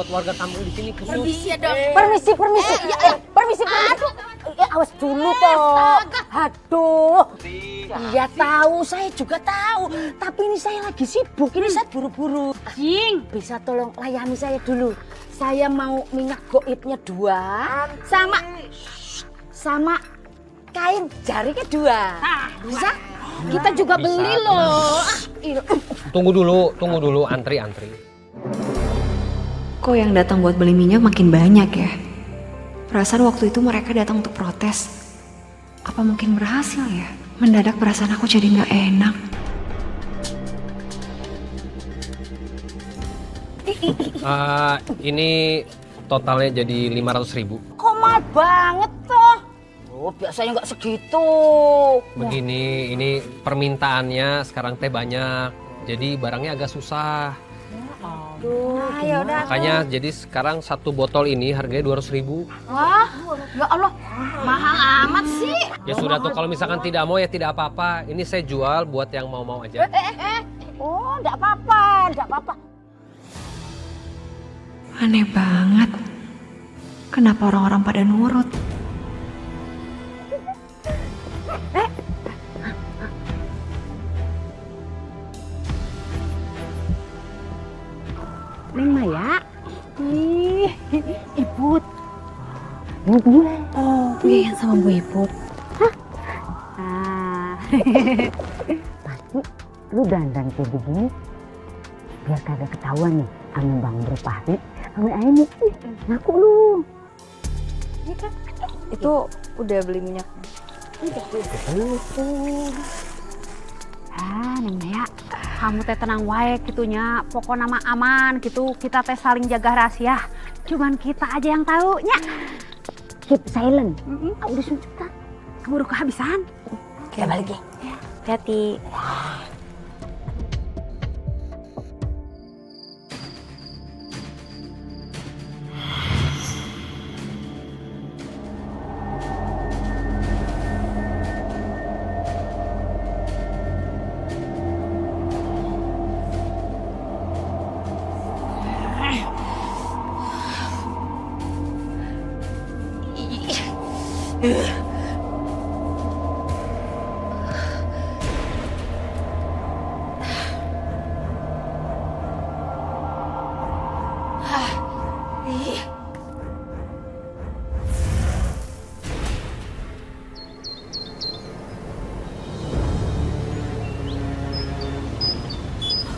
buat warga kampung di sini khusus. Iya dong. Permisi. Permisi. Awas dulu toh. Aduh. Iya tahu, saya juga tahu. Tapi ini saya lagi sibuk, ini saya buru-buru. Jing. Bisa tolong layani saya dulu. Saya mau minyak goibnya 2, sama kain jariknya 2. Bisa? Kita juga Bisa, beli loh. Tunggu dulu, antri. Kok yang datang buat beli minyak makin banyak ya? Perasaan waktu itu mereka datang untuk protes. Apa mungkin berhasil ya? Mendadak perasaan aku jadi nggak enak. Ini totalnya jadi 500.000. Kok mahal banget toh? Oh, biasanya nggak segitu. Begini, ini permintaannya sekarang teh banyak. Jadi barangnya agak susah. Aduh, yaudah. Makanya jadi sekarang satu botol ini harganya 200.000. Wah, ya Allah, mahal amat sih. Ya sudah tuh, kalau misalkan tidak mau ya tidak apa-apa. Ini saya jual buat yang mau-mau aja. Oh, nggak apa-apa. Aneh banget. Kenapa orang-orang pada nurut? Neng Maya. Ih, Iput. Bu. Oh, Bu Yayan sama Bu Iput. Pasti lu dandan kayak begini biar kagak ketahuan nih sama Bang Bro Fahri sama Aini. Ngaku lu. Itu udah beli minyaknya. Neng Maya, kamu teh tenang wae gitunya. Pokok nama aman gitu. Kita teh saling jaga rahasia. Cuman kita aja yang tahu nya. Keep silent. Udah sunjukan. Kamu udah kehabisan. Kita balik ya. Hati-hati.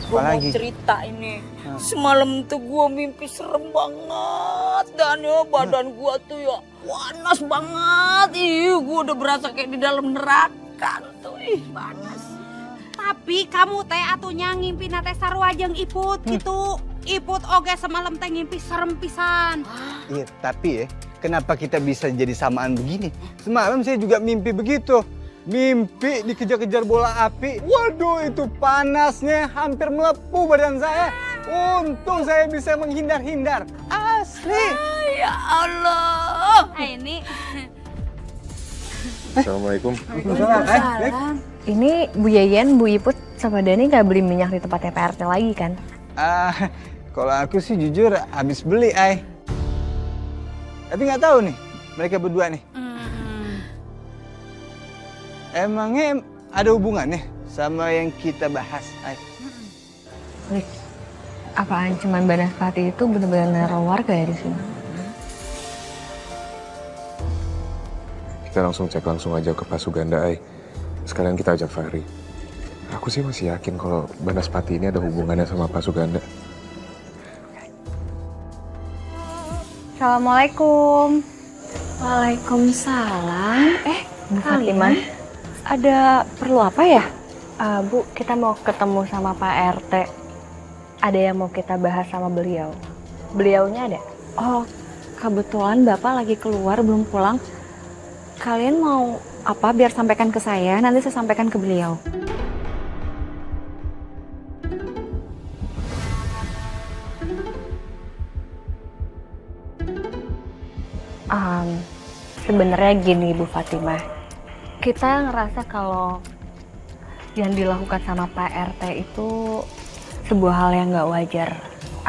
Gue mau cerita ini. Semalam tuh gue mimpi serem banget. Dan ya badan gue tuh ya panas banget. Gue udah berasa kayak di dalam neraka tuh. Panas. Tapi kamu teh atunya ngimpi nate sarua jeung Iput gitu. Iput oge semalam teh ngimpi serem pisan. Iya, tapi ya, kenapa kita bisa jadi samaan begini? Semalam saya juga mimpi begitu. Mimpi dikejar-kejar bola api. Waduh, itu panasnya hampir melepuh badan saya. Untung saya bisa menghindar-hindar. Asli. Ya Allah. Ini Assalamualaikum. Ini Bu Yayan, Bu Iput, sama Dani nggak beli minyak di tempatnya Pak RT lagi kan? Kalau aku sih jujur habis beli, Ay. Tapi nggak tahu nih, mereka berdua nih. Emangnya ada hubungannya sama yang kita bahas, Ay? Apaan cuman Banaspati itu benar-benar warga ya di sini? Kita langsung cek langsung aja ke Pak Suganda, Ay. Sekalian kita ajak Fahri. Aku sih masih yakin kalau Banaspati ini ada hubungannya sama Pak Suganda. Assalamualaikum. Waalaikumsalam. Bu Fatimah, ada perlu apa ya? Bu, kita mau ketemu sama Pak RT. Ada yang mau kita bahas sama beliau. Beliaunya ada? Oh, kebetulan Bapak lagi keluar belum pulang. Kalian mau apa biar sampaikan ke saya, nanti saya sampaikan ke beliau. Sebenarnya gini Bu Fatimah, kita ngerasa kalau yang dilakukan sama Pak RT itu sebuah hal yang nggak wajar.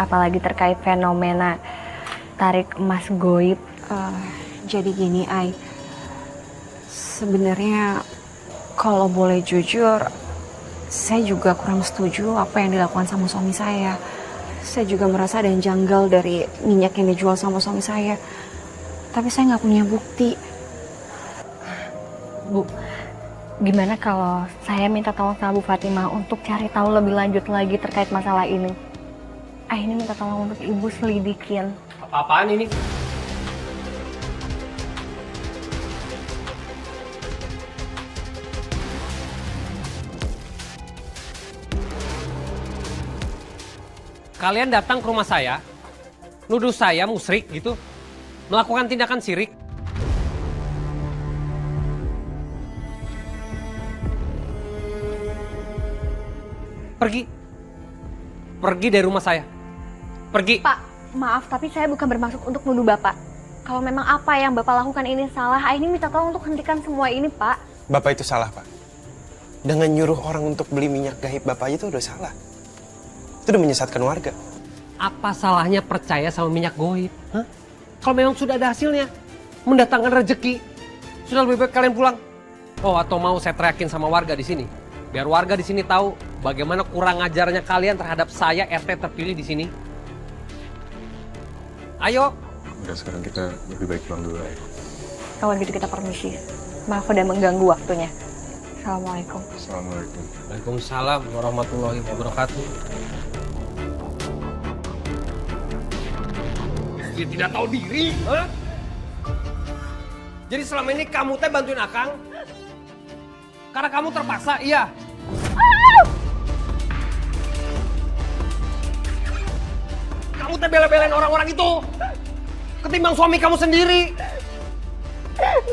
apalagi terkait fenomena tarik emas goib. Jadi gini, Ai. Sebenarnya kalau boleh jujur, saya juga kurang setuju apa yang dilakukan sama suami saya. Saya juga merasa ada yang janggal dari minyak yang dijual sama suami saya. Tapi saya nggak punya bukti. Bu, gimana kalau saya minta tolong sama Bu Fatimah untuk cari tahu lebih lanjut lagi terkait masalah ini? Ini minta tolong untuk Ibu selidikin. Apa-apaan ini? Kalian datang ke rumah saya, nuduh saya musyrik gitu, melakukan tindakan syirik. Pergi. Pergi dari rumah saya. Pergi. Pak, maaf tapi saya bukan bermaksud untuk nuduh Bapak. Kalau memang apa yang Bapak lakukan ini salah, ini minta tolong untuk hentikan semua ini, Pak. Bapak itu salah, Pak. Dengan nyuruh orang untuk beli minyak gaib Bapak aja itu udah salah. Itu udah menyesatkan warga. Apa salahnya percaya sama minyak goib? Hah? Kalau memang sudah ada hasilnya, mendatangkan rezeki, sudah lebih baik kalian pulang. Oh, atau mau saya teriakin sama warga di sini, biar warga di sini tahu bagaimana kurang ajarnya kalian terhadap saya RT terpilih di sini. Ayo. Udah, sekarang kita lebih baik pulang dulu ya. Kalau gitu kita permisi. Maaf udah mengganggu waktunya. Assalamualaikum. Assalamualaikum. Waalaikumsalam warahmatullahi wabarakatuh. Dia tidak tahu diri, ha? Jadi selama ini kamu teh bantuin Akang? Karena kamu terpaksa, iya? Kamu teh bela-belain orang-orang itu ketimbang suami kamu sendiri.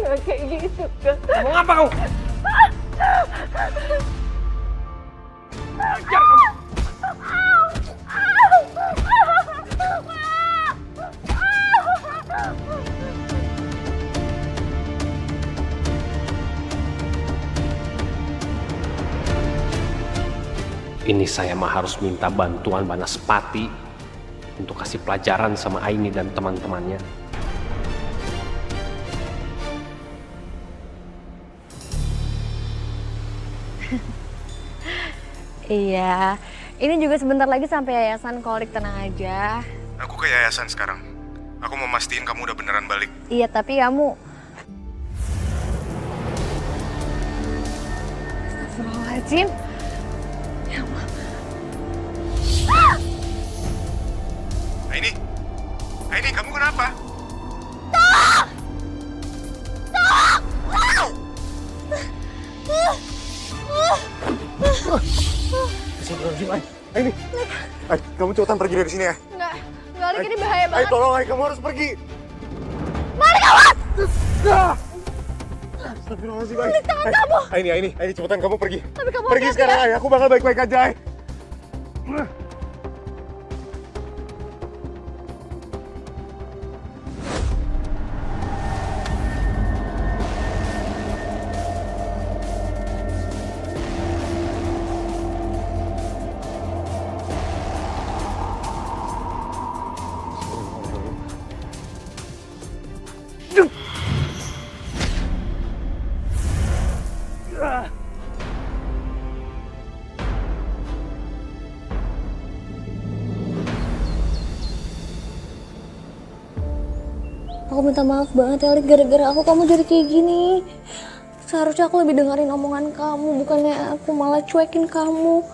Nggak kayak gitu, Kak. Mau ngapa kamu? Ajar kamu. Ini saya mah harus minta bantuan Banaspati untuk kasih pelajaran sama Aini dan teman-temannya. Iya, ini juga sebentar lagi sampai yayasan Korik, tenang aja. Aku ke yayasan sekarang. Aku mau mastiin kamu udah beneran balik. Iya, tapi kamu... Astagfirullahaladzim. Ya Allah. Aini, kamu kenapa? Aini, kamu cepetan pergi dari sini ya. Enggak, Rik, ini bahaya banget. Ayo tolong, kamu harus pergi. Balik, awas! Astagfirullahaladzim, Aini. Aini, cepetan kamu pergi. Tapi kamu Pergi hati-hati sekarang, ya. Ay. Aku bakal baik-baik aja, Ay. Aku minta maaf banget ya, Lik. Gara-gara aku kamu jadi kayak gini. Seharusnya aku lebih dengerin omongan kamu, bukannya aku malah cuekin kamu.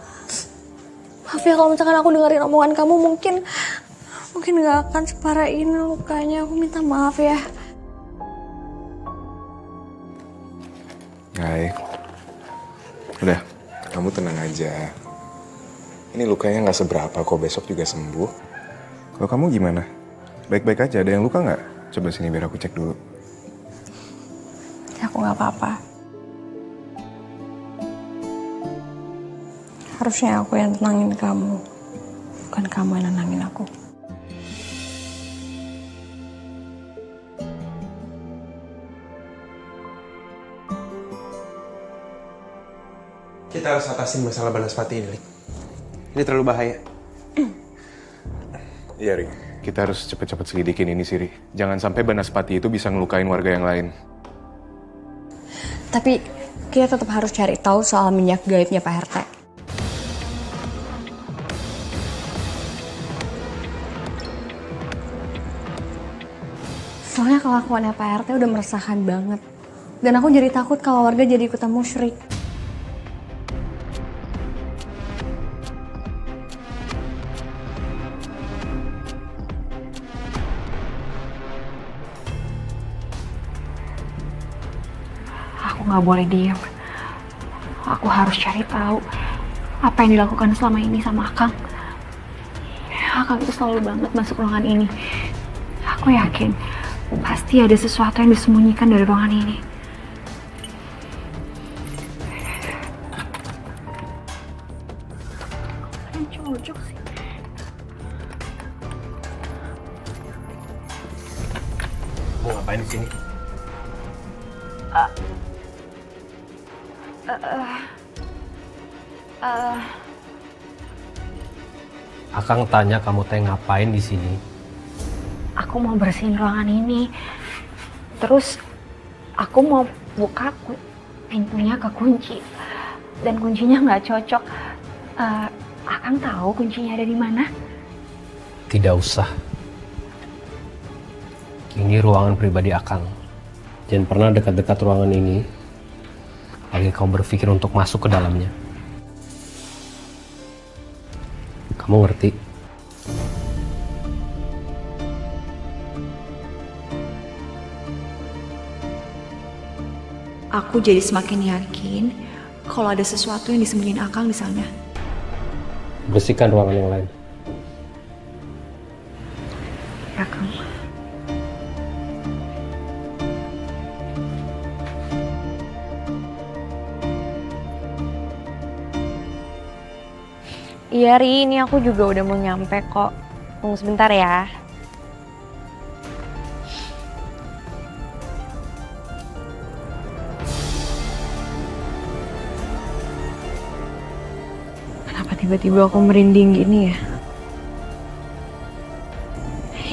Maaf ya kalau misalkan aku dengerin omongan kamu, mungkin gak akan separah ini lukanya. Aku minta maaf ya. Hai. Udah, kamu tenang aja. Ini lukanya nggak seberapa kok, besok juga sembuh. Kalau kamu gimana? Baik-baik aja, ada yang luka nggak? Coba sini biar aku cek dulu. Aku nggak apa-apa. Harusnya aku yang tenangin kamu, bukan kamu yang nenangin aku. Kita harus atasin masalah Banaspati ini, Lik. Ini terlalu bahaya. Iya, Ri. Kita harus cepet-cepet selidikin ini sih, Ri. Jangan sampai Banaspati itu bisa ngelukain warga yang lain. Tapi kita tetap harus cari tahu soal minyak gaibnya Pak RT. Soalnya kelakuannya Pak RT udah meresahkan banget. Dan aku jadi takut kalau warga jadi ikutan musyrik. Aku nggak boleh diam. Aku harus cari tahu apa yang dilakukan selama ini sama Akang. Akang itu selalu banget masuk ruangan ini. Aku yakin pasti ada sesuatu yang disembunyikan dari ruangan ini. Yang cocok sih. Mau ngapain di sini? Akang tanya kamu teh ngapain di sini? Aku mau bersihin ruangan ini. Terus aku mau buka pintunya kekunci. Dan kuncinya nggak cocok. Akang tahu kuncinya ada di mana? Tidak usah. Ini ruangan pribadi Akang. Jangan pernah dekat-dekat ruangan ini. Lagi kamu berpikir untuk masuk ke dalamnya. Kamu ngerti? Aku jadi semakin yakin kalau ada sesuatu yang disembunyiin Akang di sana. Bersihkan ruangan yang lain. Ya, Kang. Iya Ri, ini aku juga udah mau nyampe kok. Tunggu sebentar ya. Kenapa tiba-tiba aku merinding gini ya?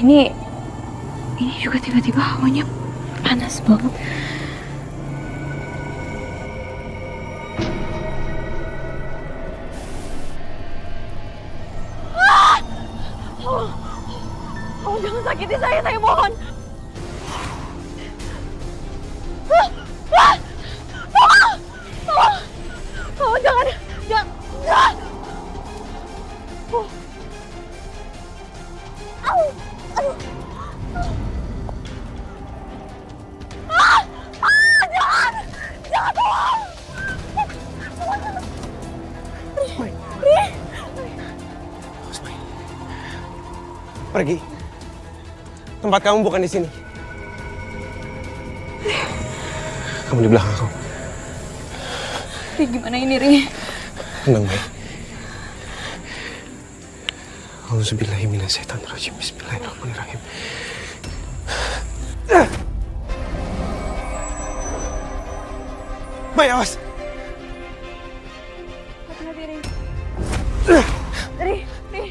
Ini juga tiba-tiba hawanya panas banget. Oh, jangan sakiti saya mohon. Oh, jangan. Pergi. Tempat kamu bukan di sini. Kamu di belakang aku. Ri, gimana ini, Ri? Tenang, Mai. Auzubillahi minasyaitonirrajim. Bismillahirrahmanirrahim. Mai, awas. Hati-hati, Ri. Ri.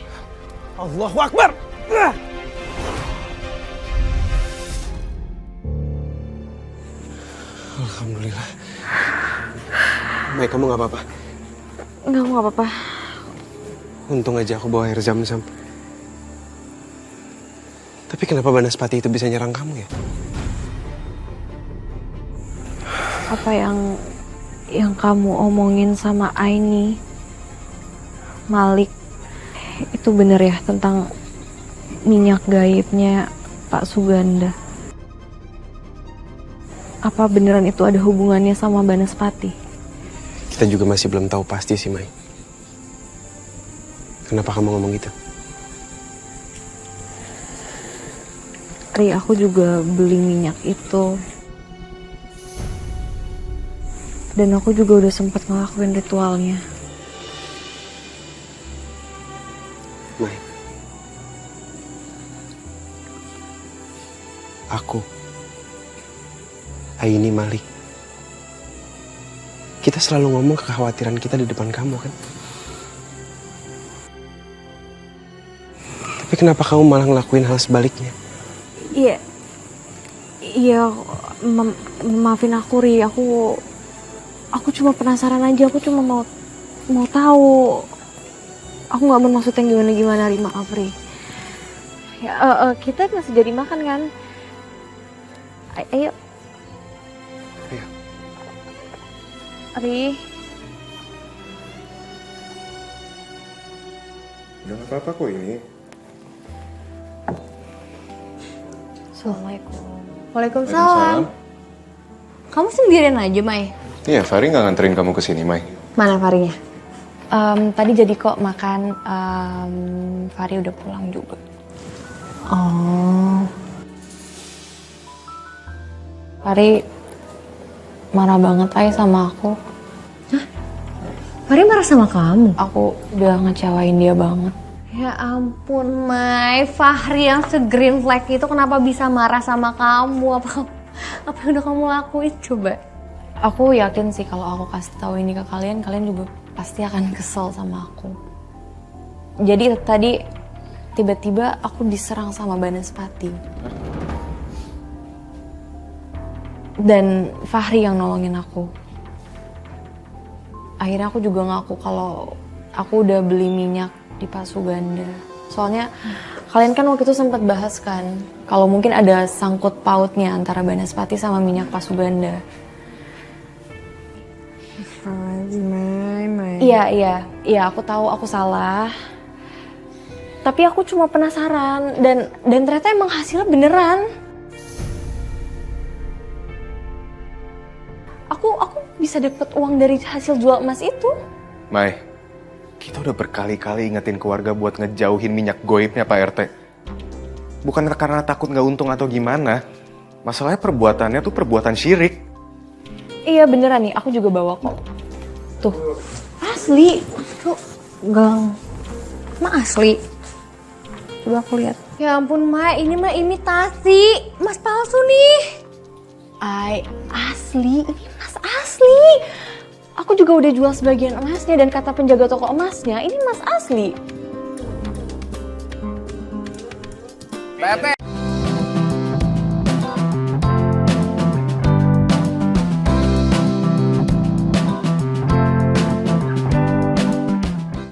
Allahu Akbar. Alhamdulillah. Mai, kamu gak apa-apa? Enggak, aku nggak apa-apa. Untung aja aku bawa air zam-zam. Tapi kenapa Banaspati itu bisa nyerang kamu ya? Apa yang kamu omongin sama Aini, Malik, itu bener ya tentang minyak gaibnya Pak Suganda? Apa beneran itu ada hubungannya sama Banaspati? Kita juga masih belum tahu pasti sih, Mai. Kenapa kamu ngomong gitu? Ri, aku juga beli minyak itu. Dan aku juga udah sempat ngelakuin ritualnya. Mai. Aku. Aini, Malik. Kita selalu ngomong kekhawatiran kita di depan kamu kan? Tapi kenapa kamu malah ngelakuin hal sebaliknya? Iya, maafin aku Ri, aku cuma penasaran aja, aku cuma mau tahu. Aku nggak bermaksud yang gimana Ri, maaf Ri. Ya, kita masih jadi makan kan? Ayo. Ayo. Ri. Udah gak apa-apa kok ini. Assalamualaikum. Waalaikumsalam. Kamu sendirian aja, Mai? Iya, Fari nggak nganterin kamu ke sini, Mai. Mana Farinya? Tadi jadi kok makan, Fari udah pulang juga. Oh. Fari marah banget aja sama aku. Hah? Fari marah sama kamu? Aku udah ngecewain dia banget. Ya ampun, Mai. Fahri yang se-green flag itu kenapa bisa marah sama kamu? Apa yang udah kamu lakuin coba? Aku yakin sih kalau aku kasih tahu ini ke kalian, kalian juga pasti akan kesel sama aku. Jadi tadi tiba-tiba aku diserang sama Banaspati. Dan Fahri yang nolongin aku. Akhirnya aku juga ngaku kalau aku udah beli minyak di Pasuganda. Soalnya kalian kan waktu itu sempat bahas kan kalau mungkin ada sangkut pautnya antara Banaspati sama minyak Pasuganda. Iya, aku tahu aku salah. Tapi aku cuma penasaran dan ternyata emang hasilnya beneran. Aku bisa dapet uang dari hasil jual emas itu. Mai, kita udah berkali-kali ingetin keluarga buat ngejauhin minyak goibnya Pak RT. Bukan karena takut nggak untung atau gimana. Masalahnya perbuatannya tuh perbuatan syirik. Iya beneran nih, aku juga bawa kok. Tuh, asli. Tuh, gang. Emang asli? Coba aku lihat. Ya ampun, Mai. Ini mah imitasi. Mas palsu nih. Asli. Ini emas asli. Aku juga udah jual sebagian emasnya dan kata penjaga toko emasnya, ini emas asli. Pak RT,